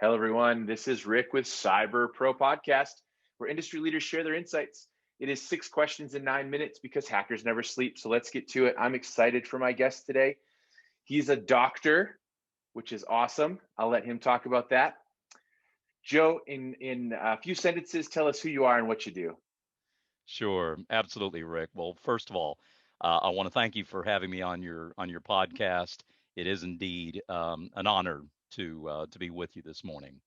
Hello, everyone. This is Rick with Cyber Pro Podcast, where industry leaders share their insights. It is 6 questions in 9 minutes because hackers never sleep. So let's get to it. I'm excited for my guest today. He's a doctor, which is awesome. I'll let him talk about that. Joe, in a few sentences, tell us who you are and what you do. Sure, absolutely, Rick. Well, first of all, I want to thank you for having me on your podcast. It is indeed an honor to be with you this morning.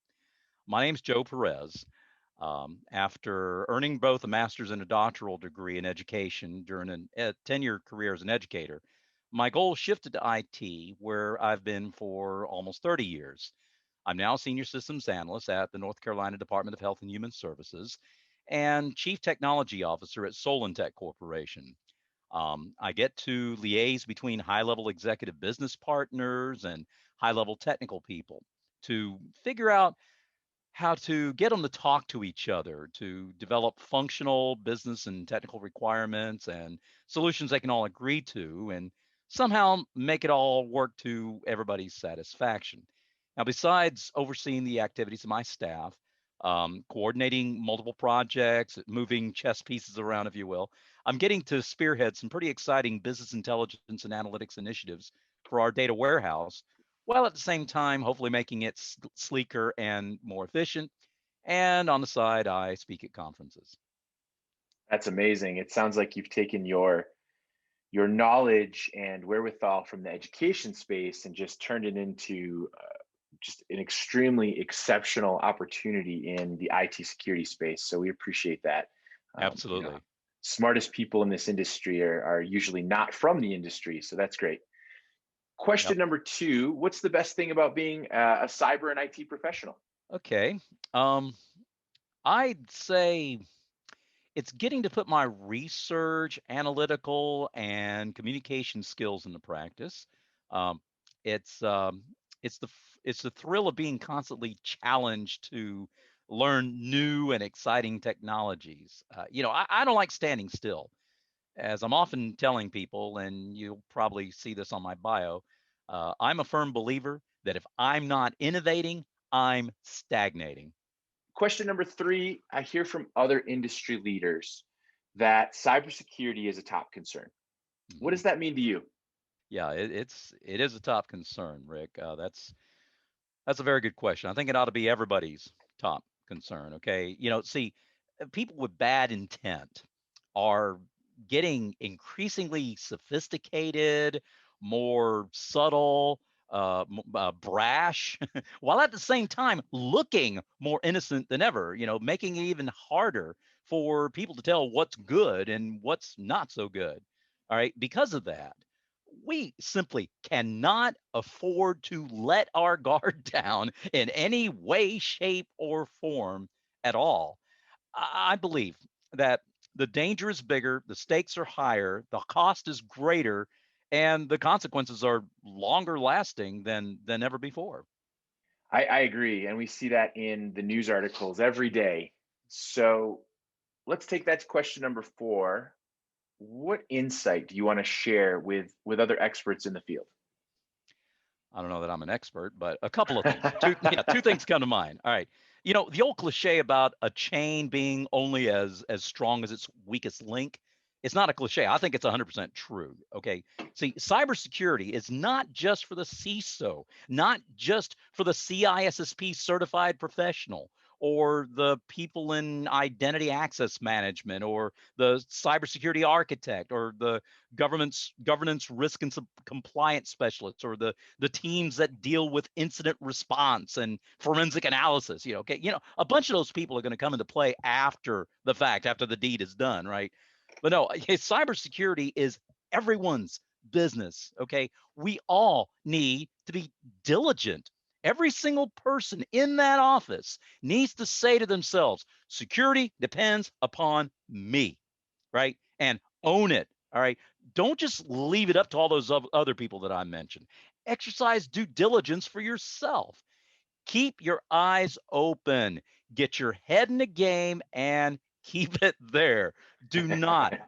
My name's Joe Perez. After earning both a master's and a doctoral degree in education during a 10-year career as an educator, my goal shifted to IT, where I've been for almost 30 years. I'm now senior systems analyst at the North Carolina Department of Health and Human Services and chief technology officer at Solentech Corporation. I get to liaise between high level executive business partners and high level technical people to figure out how to get them to talk to each other, to develop functional business and technical requirements and solutions they can all agree to, and somehow make it all work to everybody's satisfaction. Now, besides overseeing the activities of my staff, coordinating multiple projects, moving chess pieces around, if you will, I'm getting to spearhead some pretty exciting business intelligence and analytics initiatives for our data warehouse, while at the same time, hopefully making it sleeker and more efficient. And on the side, I speak at conferences. That's amazing. It sounds like you've taken your knowledge and wherewithal from the education space and just turned it into just an extremely exceptional opportunity in the IT security space. So we appreciate that. Um, you know, Absolutely. Smartest people in this industry are usually not from the industry. So that's great. Question Yep. number two, what's the best thing about being a cyber and IT professional? Okay. Um, I'd say it's getting to put my research, analytical, and communication skills into practice. Um, it's um, it's the thrill of being constantly challenged to learn new and exciting technologies. I don't like standing still, as I'm often telling people, and you'll probably see this on my bio. I'm a firm believer that if I'm not innovating, I'm stagnating. Question number three, I hear from other industry leaders that cybersecurity is a top concern. What Mhm. does that mean to you? Yeah, it is a top concern, Rick. That's a very good question. I think it ought to be everybody's top concern. Okay, see, people with bad intent are getting increasingly sophisticated, more subtle, brash, while at the same time looking more innocent than ever. Making it even harder for people to tell what's good and what's not so good. All right, because of that, we simply cannot afford to let our guard down in any way, shape, or form at all. I believe that the danger is bigger, the stakes are higher, the cost is greater, and the consequences are longer lasting than ever before. I agree. And we see that in the news articles every day. So let's take that to question number four. What insight do you want to share with other experts in the field? I don't know that I'm an expert, but a couple of things. Two things come to mind. All right. The old cliche about a chain being only as strong as its weakest link, it's not a cliche. I think it's 100% true. Okay. See, cybersecurity is not just for the CISO, not just for the CISSP certified professional or the people in identity access management or the cybersecurity architect or the governance risk and compliance specialists or the teams that deal with incident response and forensic analysis. Okay, a bunch of those people are going to come into play after the fact, after the deed is done, right? But no, cybersecurity is everyone's business. Okay, we all need to be diligent. Every single person in that office needs to say to themselves, security depends upon me, right? And own it. All right. Don't just leave it up to all those other people that I mentioned. Exercise due diligence for yourself. Keep your eyes open, get your head in the game, and Keep it there. Do not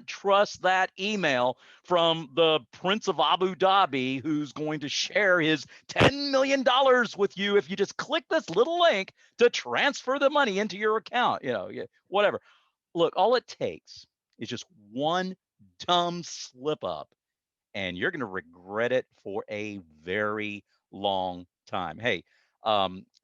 trust that email from the Prince of Abu Dhabi who's going to share his $10 million with you if you just click this little link to transfer the money into your account. Whatever. Look, all it takes is just one dumb slip up, and you're going to regret it for a very long time. Hey,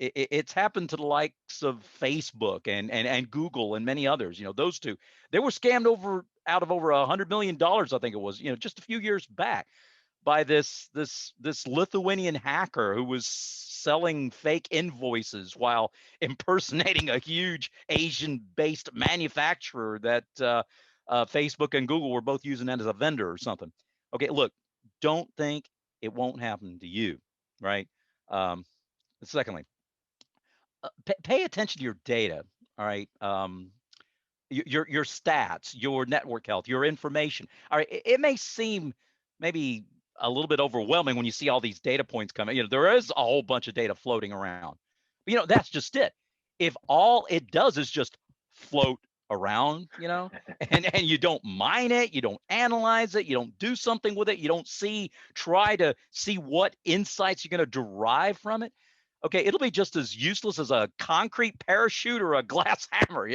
it's happened to the likes of Facebook and Google and many others. Those two, they were scammed out of over $100 million, I think it was. Just a few years back by this Lithuanian hacker who was selling fake invoices while impersonating a huge Asian-based manufacturer that Facebook and Google were both using that as a vendor or something. Okay, look, don't think it won't happen to you, right? Um, Secondly, pay attention to your data. All right. Your stats, your network health, your information. All right. It may seem maybe a little bit overwhelming when you see all these data points coming. There is a whole bunch of data floating around. But that's just it. If all it does is just float around, and you don't mine it, you don't analyze it, you don't do something with it, you don't try to see what insights you're going to derive from it. Okay, it'll be just as useless as a concrete parachute or a glass hammer.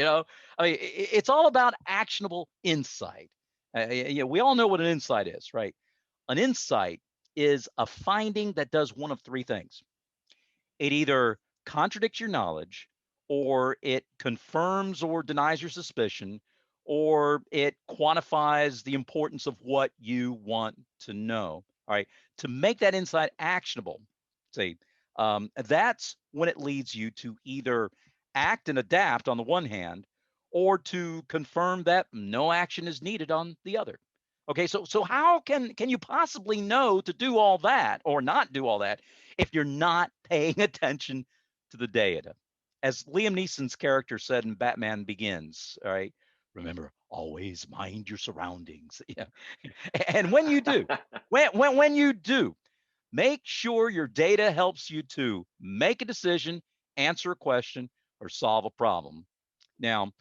I mean, it's all about actionable insight. We all know what an insight is, right? An insight is a finding that does one of three things. It either contradicts your knowledge, or it confirms or denies your suspicion, or it quantifies the importance of what you want to know. All right. To make that insight actionable, say, that's when it leads you to either act and adapt on the one hand, or to confirm that no action is needed on the other. Okay, so how can you possibly know to do all that or not do all that if you're not paying attention to the data? As Liam Neeson's character said in Batman Begins, all right, remember, always mind your surroundings. Yeah. And when you do, when you do, make sure your data helps you to make a decision, answer a question, or solve a problem. Now,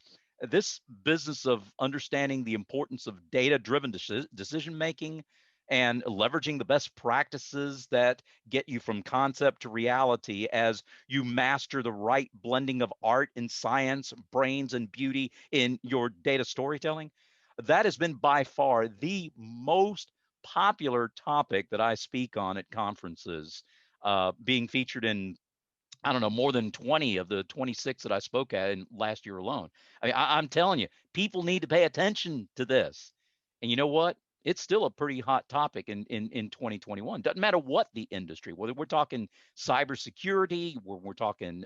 this business of understanding the importance of data driven decision making and leveraging the best practices that get you from concept to reality as you master the right blending of art and science, brains and beauty in your data storytelling, that has been by far the most popular topic that I speak on at conferences, being featured in, I don't know, more than 20 of the 26 that I spoke at in last year alone. I mean, I'm telling you, people need to pay attention to this. And you know what? It's still a pretty hot topic in 2021. Doesn't matter what the industry, whether we're talking cybersecurity, we're talking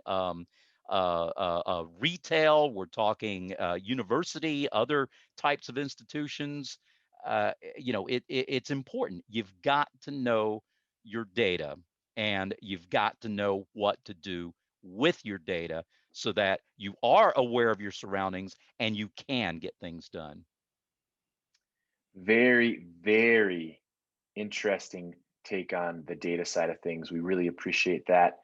retail, we're talking university, other types of institutions. It's important. You've got to know your data, and you've got to know what to do with your data so that you are aware of your surroundings and you can get things done. Very, very interesting take on the data side of things. We really appreciate that.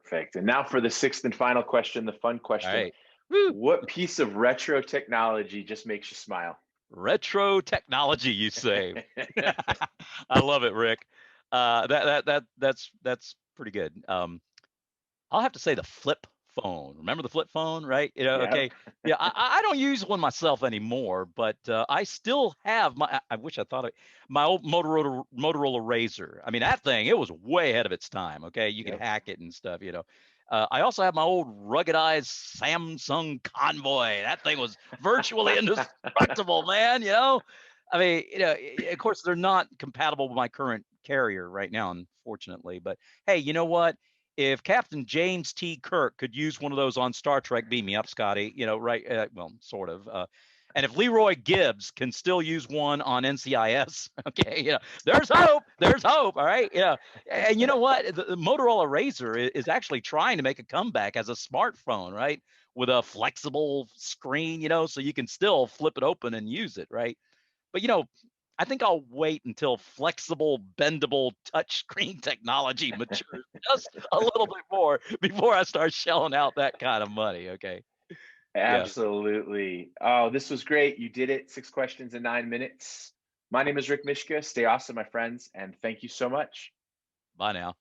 Perfect. And now for the sixth and final question, the fun All question. right. Woo. What piece of retro technology just makes you smile? Retro technology, you say? I love it, Rick. That's pretty good. I'll have to say the flip phone. Remember the flip phone, right? Yep. Okay. Yeah, I don't use one myself anymore, but I still have I wish I thought of my old Motorola Razor. I mean, that thing, it was way ahead of its time. Okay, you could Yep. hack it and stuff. I also have my old ruggedized Samsung Convoy. That thing was virtually indestructible, man. I mean, of course, they're not compatible with my current carrier right now, unfortunately. But hey, you know what? If Captain James T. Kirk could use one of those on Star Trek, beam me up, Scotty. Right? Well, sort of. And if Leroy Gibbs can still use one on NCIS, okay, there's hope. There's hope. All right, And you know what? The Motorola Razr is actually trying to make a comeback as a smartphone, right? With a flexible screen, so you can still flip it open and use it, right? But I think I'll wait until flexible, bendable touchscreen technology matures just a little bit more before I start shelling out that kind of money. Okay. Yes. Absolutely. Oh, this was great. You did it. 6 questions in 9 minutes. My name is Rick Mishka. Stay awesome, my friends, and thank you so much. Bye now.